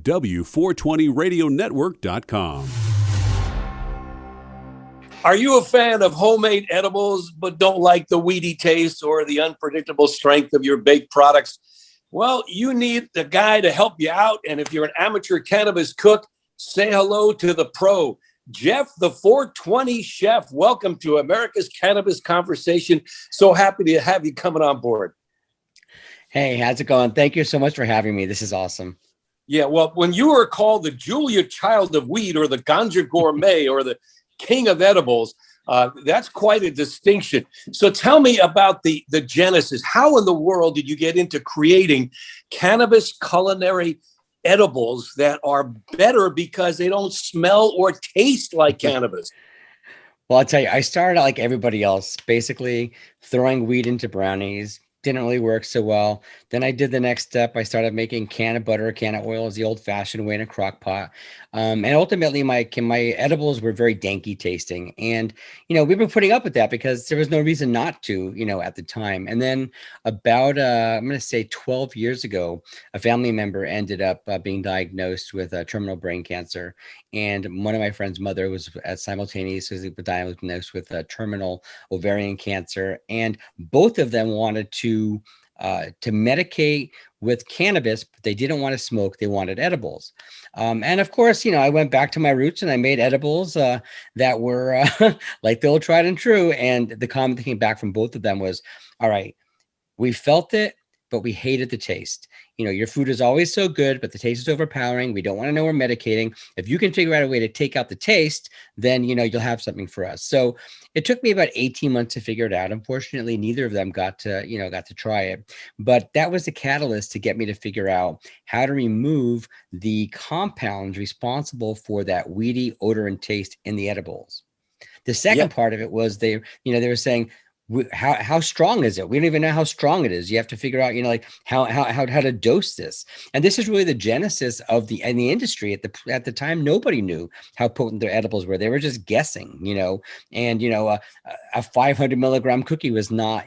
W420radionetwork.com. Are you a fan of homemade edibles but don't like the weedy taste or the unpredictable strength of your baked products? Well, you need a guy to help you out. And if you're an amateur cannabis cook, say hello to the pro, Jeff, the 420 chef. Welcome to America's Cannabis Conversation. So happy to have you coming on board. Hey, how's it going? Thank you so much for having me. This is awesome. Yeah, well, when you were called the Julia Child of Weed or the Ganja Gourmet or the King of Edibles, that's quite a distinction. So tell me about the genesis. How in the world did you get into creating cannabis culinary edibles that are better because they don't smell or taste like cannabis? Well, I'll tell you, I started out like everybody else, basically throwing weed into brownies. Didn't really work so well. Then I did the next step. I started making cannabutter, canna-oil is the old-fashioned way in a crock pot. And ultimately, my edibles were very danky tasting. And, we were putting up with that because there was no reason not to, at the time. And then about, I'm going to say 12 years ago, a family member ended up being diagnosed with terminal brain cancer. And one of my friend's mother was simultaneously diagnosed with terminal ovarian cancer. And both of them wanted to medicate with cannabis, but they didn't want to smoke. They wanted edibles. And of course, I went back to my roots and I made edibles that were like the old tried and true. And the comment that came back from both of them was, all right, we felt it, but we hated the taste. Your food is always so good, but the taste is overpowering. We don't want to know we're medicating. If you can figure out a way to take out the taste, then, you'll have something for us. So it took me about 18 months to figure it out. Unfortunately, neither of them got to try it, but that was the catalyst to get me to figure out how to remove the compounds responsible for that weedy odor and taste in the edibles. The second part of it was they were saying, how strong is it? We don't even know how strong it is. You have to figure out, how to dose this. And this is really the genesis of the industry at the time. Nobody knew how potent their edibles were. They were just guessing, and a 500 milligram cookie was not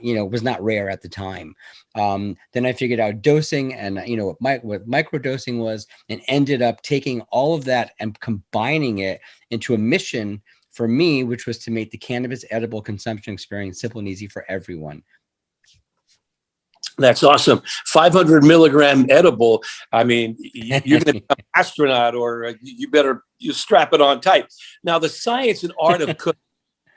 rare at the time. Then I figured out dosing and, what microdosing was, and ended up taking all of that and combining it into a mission for me, which was to make the cannabis edible consumption experience simple and easy for everyone. That's awesome. 500 milligram edible. I mean, you're going to become an astronaut, or you strap it on tight. Now, the science and art of cooking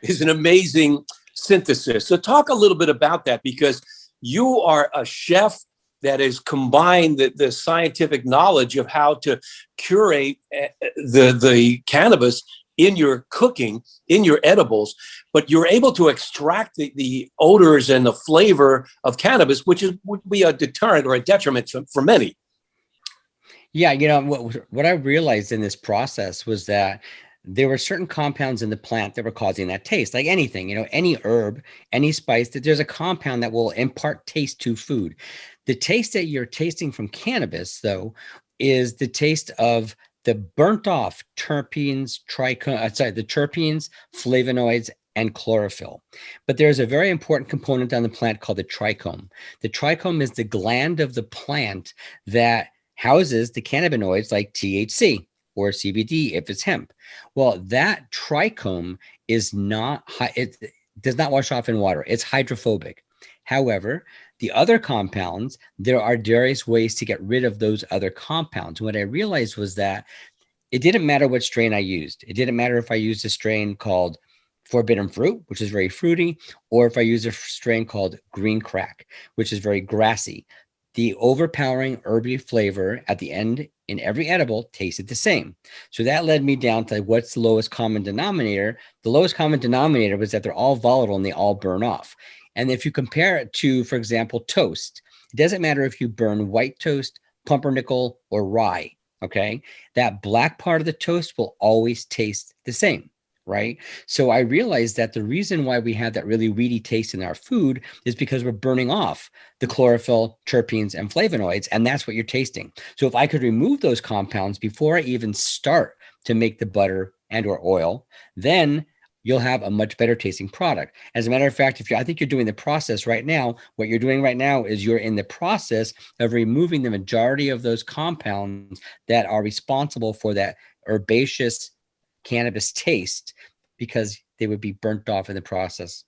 is an amazing synthesis. So talk a little bit about that, because you are a chef that has combined the scientific knowledge of how to curate the cannabis in your cooking, in your edibles, but you're able to extract the odors and the flavor of cannabis, which would be a deterrent or a detriment for many. Yeah, what I realized in this process was that there were certain compounds in the plant that were causing that taste. Like anything, any herb, any spice, that there's a compound that will impart taste to food. The taste that you're tasting from cannabis, though, is the taste of the burnt off terpenes, the terpenes, flavonoids, and chlorophyll. But there's a very important component on the plant called the trichome. The trichome is the gland of the plant that houses the cannabinoids like THC or CBD if it's hemp. Well, that trichome it does not wash off in water. It's hydrophobic. However, the other compounds, there are various ways to get rid of those other compounds. What I realized was that it didn't matter what strain I used. It didn't matter if I used a strain called Forbidden Fruit, which is very fruity, or if I used a strain called Green Crack, which is very grassy. The overpowering herby flavor at the end in every edible tasted the same. So that led me down to what's the lowest common denominator. The lowest common denominator was that they're all volatile and they all burn off. And if you compare it to, for example, toast, it doesn't matter if you burn white toast, pumpernickel, or rye, okay? That black part of the toast will always taste the same, right? So I realized that the reason why we have that really weedy taste in our food is because we're burning off the chlorophyll, terpenes, and flavonoids, and that's what you're tasting. So if I could remove those compounds before I even start to make the butter and or oil, then you'll have a much better tasting product. As a matter of fact, I think you're doing the process right now. What you're doing right now is you're in the process of removing the majority of those compounds that are responsible for that herbaceous cannabis taste, because they would be burnt off in the process.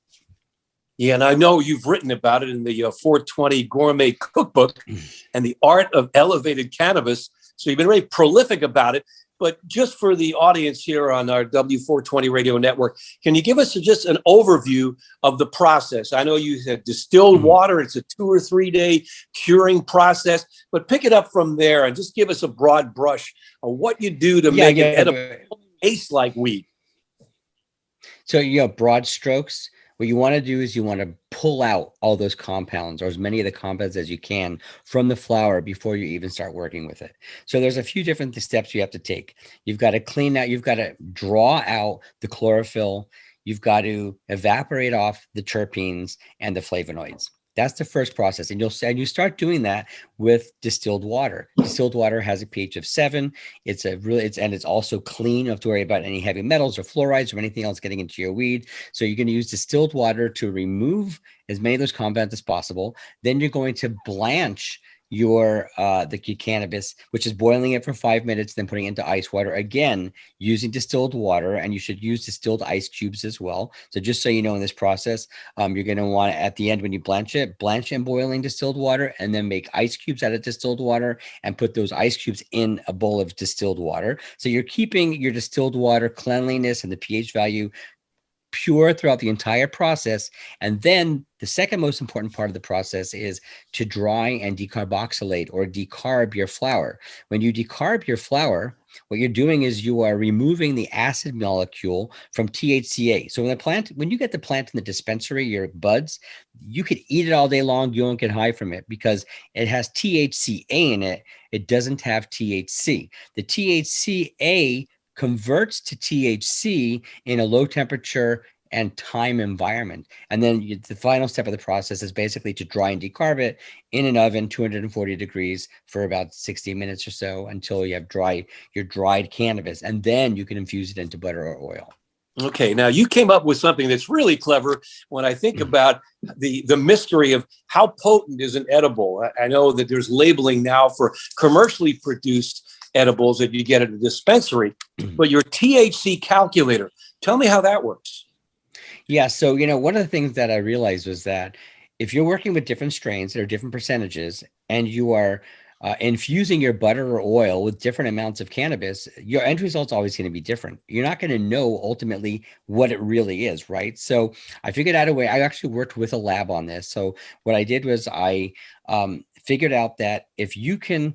Yeah, and I know you've written about it in the 420 Gourmet cookbook and the art of elevated cannabis. So you've been very prolific about it. But just for the audience here on our W420 radio network, can you give us just an overview of the process? I know you said distilled water. It's a 2 or 3 day curing process, but pick it up from there and just give us a broad brush on what you do to make it edible, taste like weed. So, broad strokes. What you want to do is you want to pull out all those compounds, or as many of the compounds as you can, from the flower before you even start working with it. So there's a few different steps you have to take. You've got to clean out, you've got to draw out the chlorophyll. You've got to evaporate off the terpenes and the flavonoids. That's the first process. And you start doing that with distilled water. Distilled water has a pH of 7. It's also clean. You don't have to worry about any heavy metals or fluorides or anything else getting into your weed. So you're going to use distilled water to remove as many of those compounds as possible. Then you're going to blanch the cannabis, which is boiling it for 5 minutes, then putting it into ice water, again using distilled water. And you should use distilled ice cubes as well. So just so you know, in this process, you're going to want to, at the end, when you blanch in boiling distilled water, and then make ice cubes out of distilled water and put those ice cubes in a bowl of distilled water. So you're keeping your distilled water cleanliness and the pH value pure throughout the entire process. And then the second most important part of the process is to dry and decarboxylate, or decarb your flower. When you decarb your flower, what you're doing is you are removing the acid molecule from THCA. So when you get the plant in the dispensary, your buds, you could eat it all day long. You won't get high from it because it has THCA in it. It doesn't have THC. The THCA converts to THC in a low temperature and time environment. And then the final step of the process is basically to dry and decarb it in an oven, 240 degrees, for about 60 minutes or so, until you have your dried cannabis. And then you can infuse it into butter or oil. Okay, now you came up with something that's really clever when I think about the mystery of how potent is an edible. I know that there's labeling now for commercially produced edibles that you get at a dispensary, but your THC calculator, tell me how that works. Yeah, so one of the things that I realized was that if you're working with different strains that are different percentages, and you are infusing your butter or oil with different amounts of cannabis, your end result's always going to be different. You're not going to know ultimately what it really is, right? So I figured out a way. I actually worked with a lab on this. So what I did was I figured out that if you can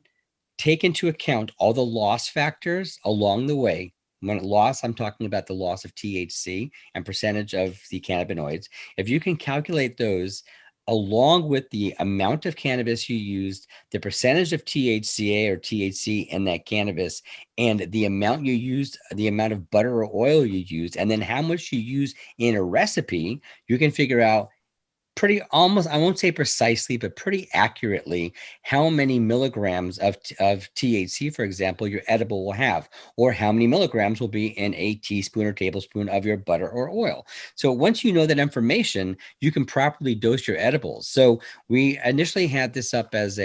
take into account all the loss factors along the way. When loss, I'm talking about the loss of THC and percentage of the cannabinoids. If you can calculate those along with the amount of cannabis you used, the percentage of THCA or THC in that cannabis, and the amount you used, the amount of butter or oil you used, and then how much you use in a recipe, you can figure out almost, I won't say precisely, but pretty accurately, how many milligrams of THC, for example, your edible will have, or how many milligrams will be in a teaspoon or tablespoon of your butter or oil. So once you know that information, you can properly dose your edibles. So we initially had this up as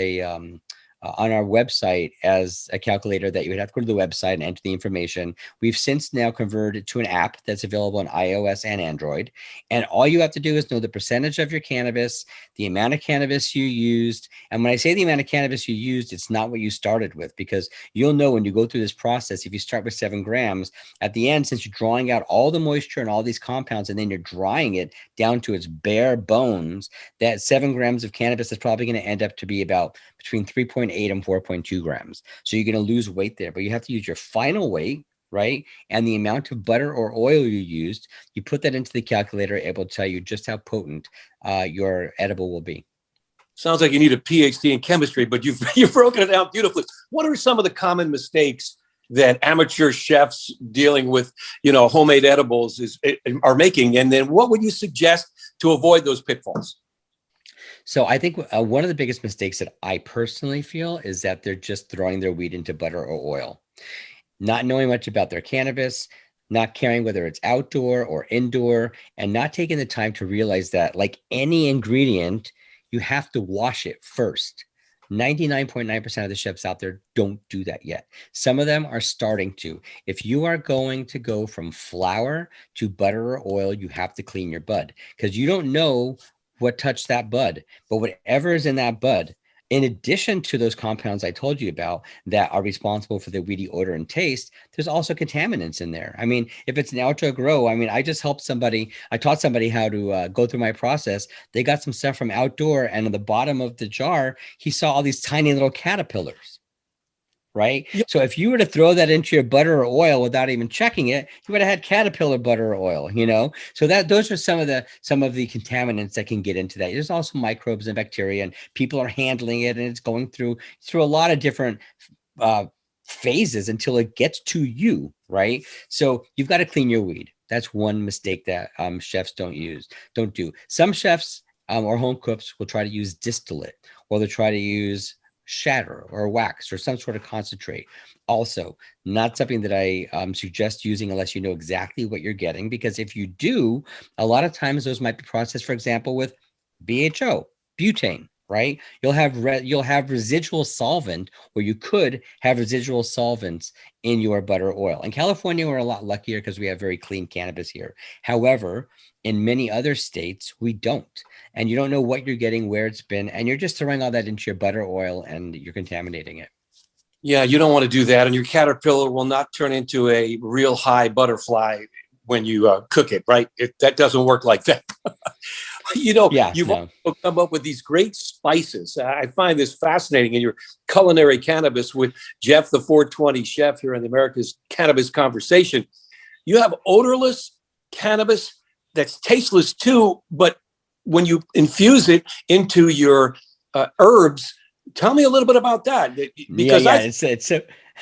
on our website as a calculator that you would have to go to the website and enter the information. We've since now converted to an app that's available on iOS and Android. And all you have to do is know the percentage of your cannabis, the amount of cannabis you used. And when I say the amount of cannabis you used, it's not what you started with, because you'll know when you go through this process, if you start with 7 grams, at the end, since you're drawing out all the moisture and all these compounds, and then you're drying it down to its bare bones, that 7 grams of cannabis is probably going to end up to be about between 3.8 and 4.2 grams. So you're going to lose weight there, but you have to use your final weight, right? And the amount of butter or oil you used, you put that into the calculator, able to tell you just how potent your edible will be. Sounds like you need a PhD in chemistry, but you've broken it down beautifully. What are some of the common mistakes that amateur chefs dealing with, homemade edibles are making? And then what would you suggest to avoid those pitfalls? So I think one of the biggest mistakes that I personally feel is that they're just throwing their weed into butter or oil, not knowing much about their cannabis. not caring whether it's outdoor or indoor, and not taking the time to realize that, like any ingredient, you have to wash it first. 99.9% of the chefs out there don't do that yet. Some of them are starting to. If you are going to go from flour to butter or oil, you have to clean your bud, because you don't know what touched that bud. But whatever is in that bud, in addition to those compounds I told you about that are responsible for the weedy odor and taste, there's also contaminants in there. I mean, if it's an outdoor grow, I mean, I just helped somebody, I taught somebody how to go through my process. They got some stuff from outdoor, and at the bottom of the jar, he saw all these tiny little caterpillars. Right. Yeah. So if you were to throw that into your butter or oil without even checking it, you would have had caterpillar butter or oil, you know? So that those are some of the contaminants that can get into that. There's also microbes and bacteria, and people are handling it, and it's going through a lot of different phases until it gets to you. Right. So you've got to clean your weed. That's one mistake that chefs don't do. Some chefs or home cooks will try to use distillate, or they'll try to use shatter or wax or some sort of concentrate. Also, not something that I suggest using unless you know exactly what you're getting, because if you do, a lot of times those might be processed, for example, with BHO, butane, right? You'll have residual solvent, or you could have residual solvents in your butter or oil. In California, we're a lot luckier because we have very clean cannabis here. However, in many other states, we don't. And you don't know what you're getting, where it's been, and you're just throwing all that into your butter oil, and you're contaminating it. Yeah, you don't want to do that. And your caterpillar will not turn into a real high butterfly when you cook it, right? That doesn't work like that. You've also come up with these great spices. I find this fascinating in your Culinary Cannabis with Jeff, the 420 chef here in the America's Cannabis Conversation. You have odorless cannabis that's tasteless too, but when you infuse it into your herbs, tell me a little bit about that. Because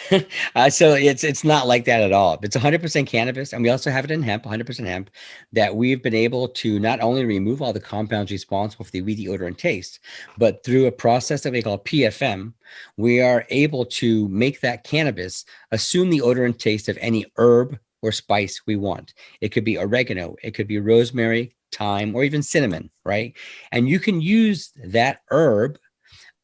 it's not like that at all. It's 100% cannabis, and we also have it in hemp, 100% hemp, that we've been able to not only remove all the compounds responsible for the weedy odor and taste, but through a process that we call PFM, we are able to make that cannabis assume the odor and taste of any herb or spice we want. It could be oregano, it could be rosemary, thyme, or even cinnamon, right? And you can use that herb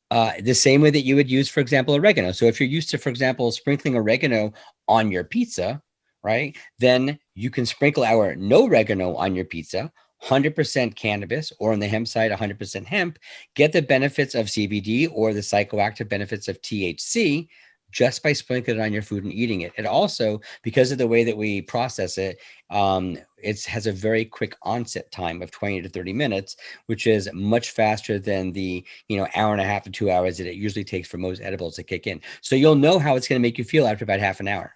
the same way that you would use, for example, oregano. So if you're used to, for example, sprinkling oregano on your pizza, right, then you can sprinkle our no oregano on your pizza, 100% cannabis, or on the hemp side, 100% hemp, get the benefits of CBD or the psychoactive benefits of THC just by sprinkling it on your food and eating it. It also, because of the way that we process it, it has a very quick onset time of 20 to 30 minutes, which is much faster than the hour and a half to 2 hours that it usually takes for most edibles to kick in. So you'll know how it's going to make you feel after about half an hour.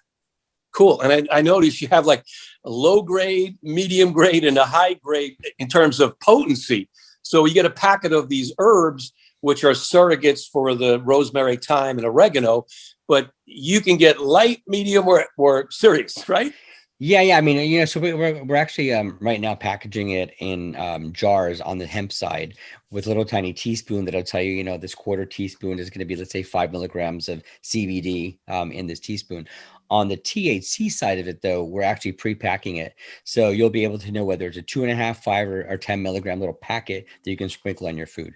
Cool. And I noticed you have like a low grade, medium grade, and a high grade in terms of potency. So you get a packet of these herbs, which are surrogates for the rosemary, thyme, and oregano, but you can get light, medium, or serious, right? Yeah. I mean, so we're actually right now packaging it in jars on the hemp side with a little tiny teaspoon that'll tell you, this quarter teaspoon is going to be, let's say, 5 milligrams of CBD in this teaspoon. On the THC side of it, though, we're actually pre-packing it. So you'll be able to know whether it's a 2.5, 5, or 10 milligram little packet that you can sprinkle on your food.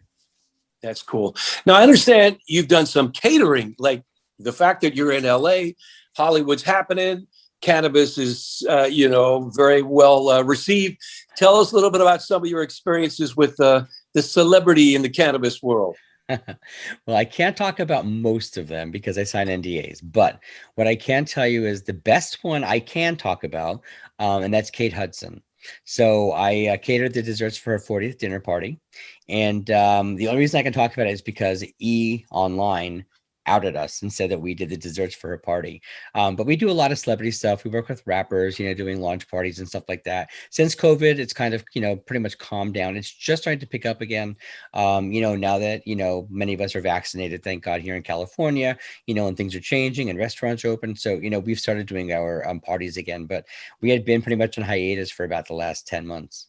That's cool. Now, I understand you've done some catering, like the fact that you're in LA, Hollywood's happening, cannabis is, very well received. Tell us a little bit about some of your experiences with the celebrity in the cannabis world. Well, I can't talk about most of them because I sign NDAs, but what I can tell you is the best one I can talk about, and that's Kate Hudson. So I catered the desserts for her 40th dinner party. And the only reason I can talk about it is because E! Online outed us and said that we did the desserts for her party. But we do a lot of celebrity stuff. We work with rappers, doing launch parties and stuff like that. Since COVID, it's kind of, pretty much calmed down. It's just starting to pick up again. Now that, many of us are vaccinated, thank God, here in California, and things are changing and restaurants are open. So, we've started doing our parties again, but we had been pretty much on hiatus for about the last 10 months.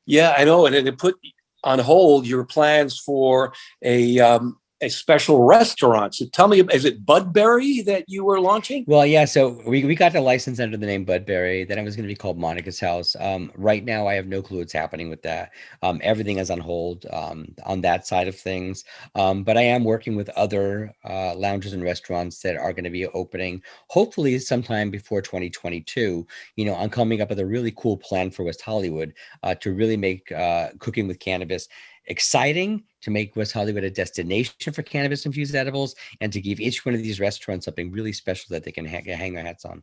Yeah, I know. And it put on hold your plans for a a special restaurant. So tell me, is it Budberry that you were launching? Well, yeah. So we got the license under the name Budberry. Then it was going to be called Monica's House. Right now, I have no clue what's happening with that. Everything is on hold on that side of things. But I am working with other lounges and restaurants that are going to be opening, hopefully sometime before 2022. I'm coming up with a really cool plan for West Hollywood to really make cooking with cannabis exciting, to make West Hollywood a destination for cannabis infused edibles, and to give each one of these restaurants something really special that they can hang their hats on.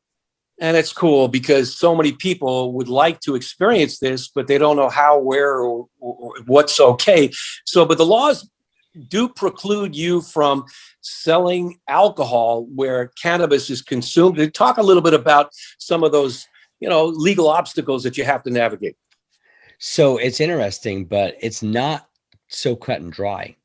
And it's cool because so many people would like to experience this, but they don't know how, where, or what's okay. So, but the laws do preclude you from selling alcohol where cannabis is consumed. Talk a little bit about some of those, legal obstacles that you have to navigate. So it's interesting, but it's not so cut and dry.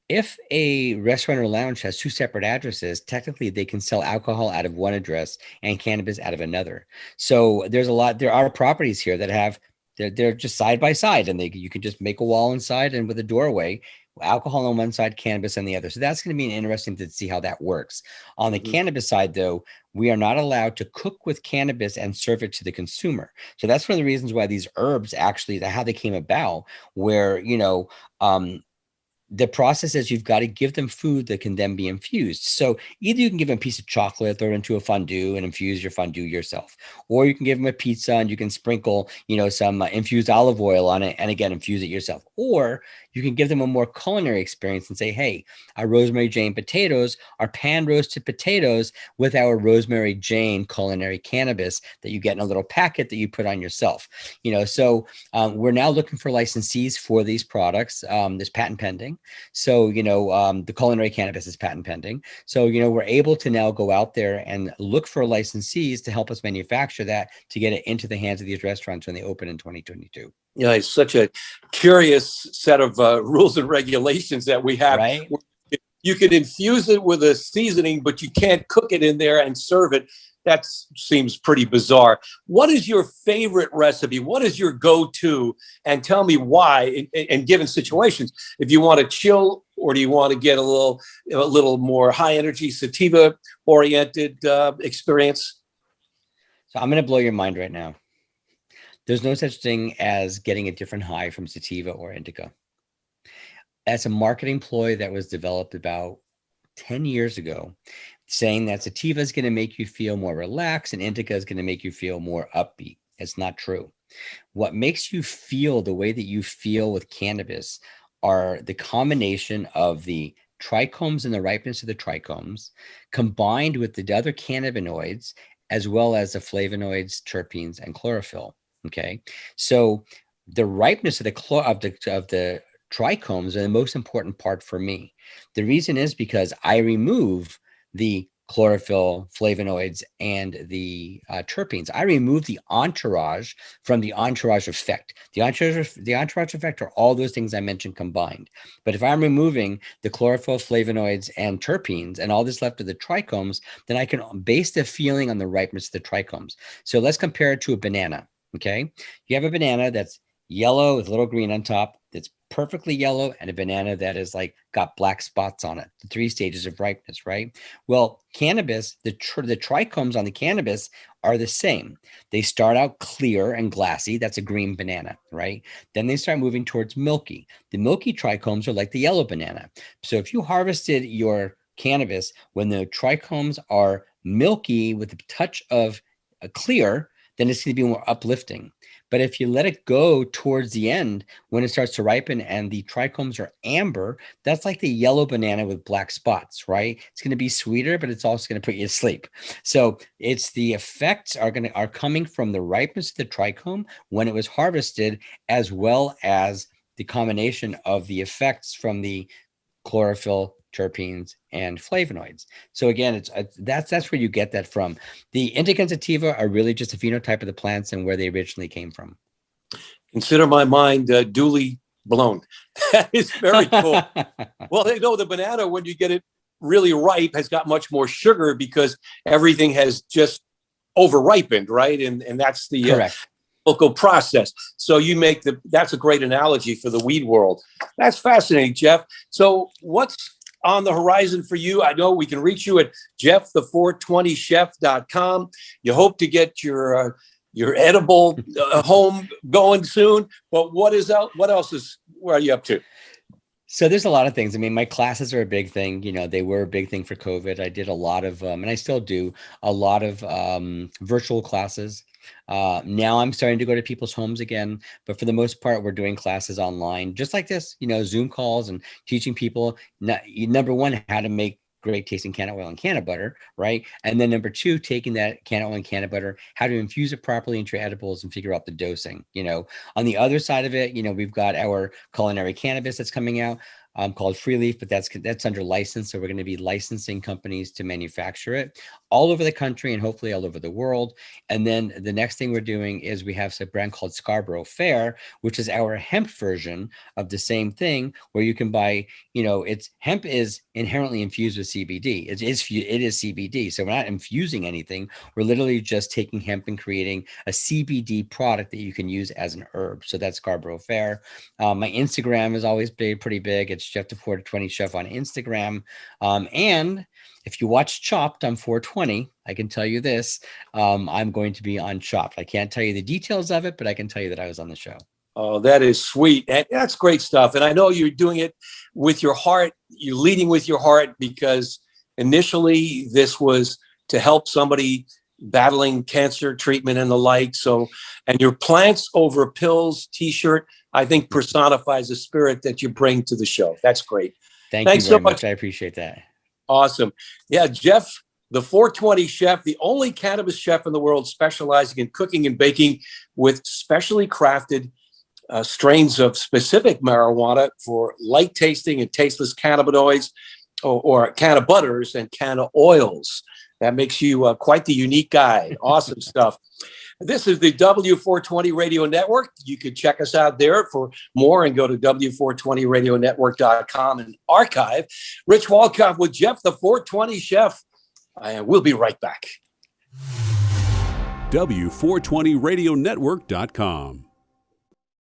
If a restaurant or lounge has two separate addresses, technically they can sell alcohol out of one address and cannabis out of another. So there are properties here that have, they're just side by side, and you can just make a wall inside and with a doorway, alcohol on one side, cannabis on the other. So that's going to be interesting to see how that works. On the cannabis side, though, we are not allowed to cook with cannabis and serve it to the consumer. So that's one of the reasons why these herbs actually, how they came about, where, the process is you've got to give them food that can then be infused. So either you can give them a piece of chocolate, throw it into a fondue and infuse your fondue yourself, or you can give them a pizza and you can sprinkle, some infused olive oil on it and again, infuse it yourself. Or you can give them a more culinary experience and say, hey, our Rosemary Jane potatoes are pan roasted potatoes with our Rosemary Jane culinary cannabis that you get in a little packet that you put on yourself. So we're now looking for licensees for these products. There's patent pending. So, the culinary cannabis is patent pending. So, we're able to now go out there and look for licensees to help us manufacture that, to get it into the hands of these restaurants when they open in 2022. Yeah, it's such a curious set of rules and regulations that we have. Right? You can infuse it with a seasoning, but you can't cook it in there and serve it. That seems pretty bizarre. What is your favorite recipe? What is your go-to? And tell me why, in given situations. If you want to chill, or do you want to get a little more high-energy, sativa-oriented experience? So I'm going to blow your mind right now. There's no such thing as getting a different high from sativa or indica. That's a marketing ploy that was developed about 10 years ago, saying that sativa is going to make you feel more relaxed and indica is going to make you feel more upbeat. It's not true. What makes you feel the way that you feel with cannabis are the combination of the trichomes and the ripeness of the trichomes combined with the other cannabinoids, as well as the flavonoids, terpenes, and chlorophyll. Okay, so the ripeness of the trichomes are the most important part for me. The reason is because I remove the chlorophyll, flavonoids, and the terpenes. I remove the entourage from the entourage effect. The entourage effect are all those things I mentioned combined. But if I'm removing the chlorophyll, flavonoids, and terpenes, and all this left of the trichomes, then I can base the feeling on the ripeness of the trichomes. So let's compare it to a banana. Okay, you have a banana that's yellow with a little green on top, that's perfectly yellow, and a banana that is got black spots on it. The 3 stages of ripeness, right? Well, cannabis, the trichomes on the cannabis are the same. They start out clear and glassy. That's a green banana, right? Then they start moving towards milky. The milky trichomes are like the yellow banana. So if you harvested your cannabis when the trichomes are milky with a touch of clear, then it's going to be more uplifting. But if you let it go towards the end, when it starts to ripen and the trichomes are amber, that's like the yellow banana with black spots, right? It's going to be sweeter, but it's also going to put you to sleep. So it's the effects are coming from the ripeness of the trichome when it was harvested, as well as the combination of the effects from the chlorophyll, terpenes, and flavonoids. So again, that's where you get that from. The indica and sativa are really just a phenotype of the plants and where they originally came from. Consider my mind duly blown. That is very cool. Well, they know the banana, when you get it really ripe, has got much more sugar because everything has just over ripened, right? And that's the correct local process. So that's a great analogy for the weed world. That's fascinating, Jeff. So what's on the horizon for you? I know we can reach you at jeffthe420chef.com. You hope to get your edible home going soon. But what else where are you up to? So there's a lot of things. I mean, my classes are a big thing. They were a big thing for COVID. I did a lot of, and I still do a lot of virtual classes. Now I'm starting to go to people's homes again, but for the most part, we're doing classes online, just like this, Zoom calls and teaching people, number one, how to make great tasting canna-oil and cannabutter, right? And then number two, taking that canna-oil and cannabutter, how to infuse it properly into your edibles and figure out the dosing. On the other side of it, we've got our Culinary Cannabis that's coming out. Called Free Leaf, but that's under license. So we're going to be licensing companies to manufacture it all over the country and hopefully all over the world. And then the next thing we're doing is we have a brand called Scarborough Fair, which is our hemp version of the same thing, where you can buy, hemp is inherently infused with CBD. It is CBD. So we're not infusing anything. We're literally just taking hemp and creating a CBD product that you can use as an herb. So that's Scarborough Fair. My Instagram is always pretty big. It's Jeff the 420 Chef on Instagram. And if you watch Chopped on 420, I can tell you this, I'm going to be on Chopped. I can't tell you the details of it, but I can tell you that I was on the show. Oh, that is sweet. And that's great stuff. And I know you're doing it with your heart. You're leading with your heart, because initially this was to help somebody battling cancer treatment and the like. So, and your plants over pills t-shirt, I think personifies the spirit that you bring to the show. That's great. Thanks you very so much. I appreciate that. Awesome. Yeah, Jeff, the 420 Chef, the only cannabis chef in the world specializing in cooking and baking with specially crafted strains of specific marijuana for light tasting and tasteless cannabinoids or cannabutters and canna-oils. That makes you quite the unique guy. Awesome stuff. This is the W420 Radio Network. You can check us out there for more and go to W420radionetwork.com and archive. Rich Walcoff with Jeff, the 420 Chef. We'll be right back. W420radionetwork.com.